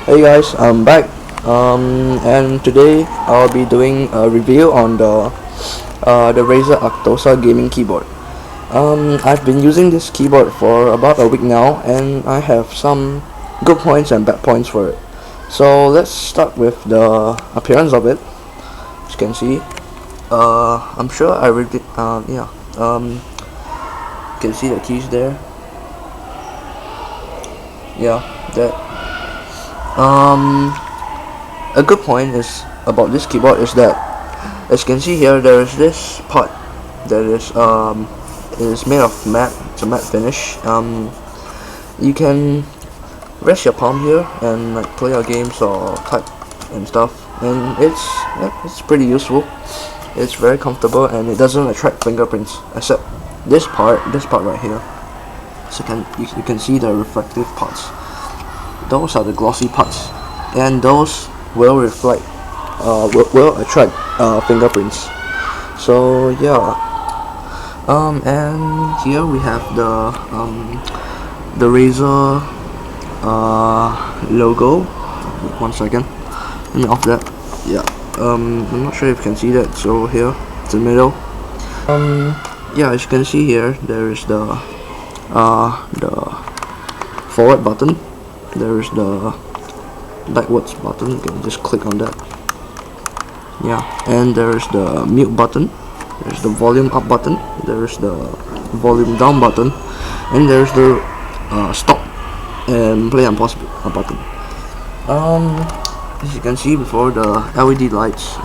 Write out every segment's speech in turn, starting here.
Hey guys, I'm back. And today I'll be doing a review on the Razer Arctosa gaming keyboard. I've been using this keyboard for about a week now, and I have some good points and bad points for it. So let's start with the appearance of it. As you can see, I'm sure I already, you can see the keys there. Yeah, that. A good point is about this keyboard is that, as you can see here, there is this part that is made of matte. It's a matte finish. You can rest your palm here and like play your games or type and stuff, and it's pretty useful. It's very comfortable and it doesn't attract fingerprints, except this part right here. So you can see the reflective parts. Those are the glossy parts, and those will reflect, will attract fingerprints. So yeah, and here we have the Razer logo. One second, let me off that. Yeah, I'm not sure if you can see that. So here, it's in the middle. Yeah, as you can see here, there is the forward button. There is the backwards button. You can just click on that. Yeah, and there is the mute button. There's the volume up button. There is the volume down button, and there's the stop and play and pause button. As you can see before, the LED lights.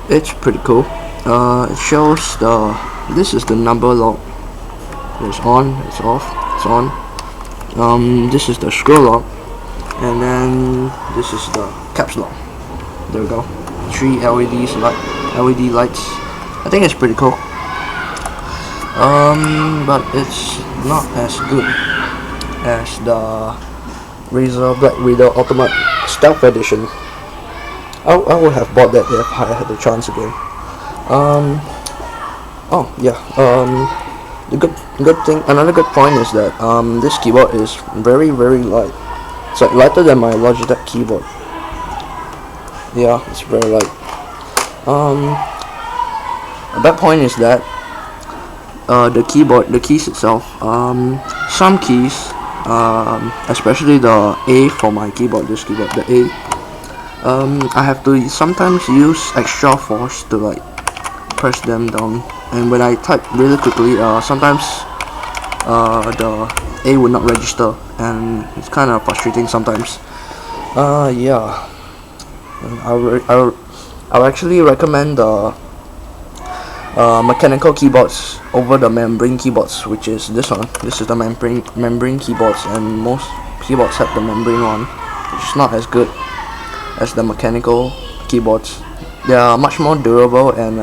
It's pretty cool. It shows this is the number lock. It's on. It's off. It's on. This is the scroll lock, and then this is the caps lock. There we go. 3 LED lights. I think it's pretty cool. But it's not as good as the Razer Black Widow Ultimate Stealth Edition. I would have bought that if I had the chance again. Oh yeah. Another good point is that this keyboard is very light. It's like lighter than my Logitech keyboard. Yeah, it's very light. A bad point is that the keys itself. Some keys, especially the A for my keyboard, the A. I have to sometimes use extra force to like press them down. And when I type really quickly, sometimes the A would not register, and it's kind of frustrating sometimes. Yeah, I'll actually recommend the mechanical keyboards over the membrane keyboards, which is this one. This is the membrane keyboards, and most keyboards have the membrane one, which is not as good as the mechanical keyboards. They are much more durable, and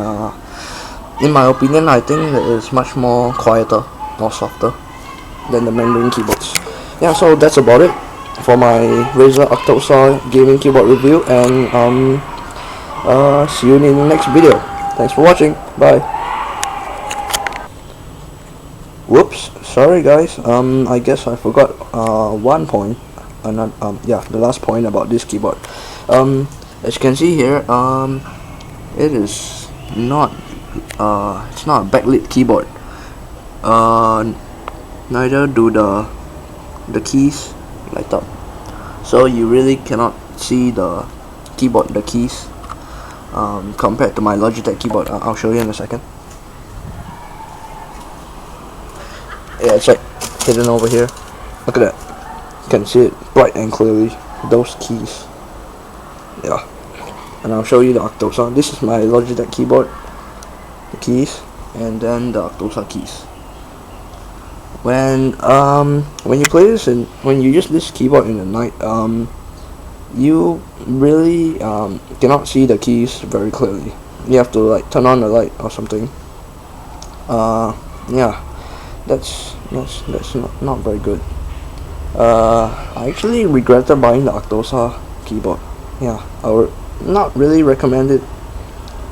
in my opinion, I think that it's much more quieter or softer than the membrane keyboards. Yeah, so that's about it for my Razer Arctosa gaming keyboard review, and see you in the next video. Thanks for watching. Bye. Whoops, sorry guys. I guess I forgot one point. Yeah, the last point about this keyboard. As you can see here, it is not. It's not a backlit keyboard. Neither do the keys light up, so you really cannot see the keyboard, the keys, compared to my Logitech keyboard. I'll show you in a second. Yeah, it's like hidden over here. Look at that. You can see it bright and clearly. Those keys. Yeah, and I'll show you the Arctosa. This is my Logitech keyboard. The keys, and then the Arctosa keys. When you play this and when you use this keyboard in the night, you really cannot see the keys very clearly. You have to like turn on the light or something. Yeah, that's not very good. I actually regretted buying the Arctosa keyboard. Yeah, I would not really recommend it,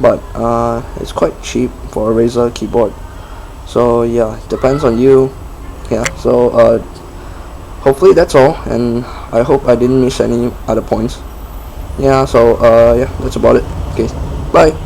but it's quite cheap for a Razer keyboard. So yeah, depends on you. Yeah, so hopefully that's all, and I hope I didn't miss any other points. Yeah, so yeah, that's about it. Okay, bye.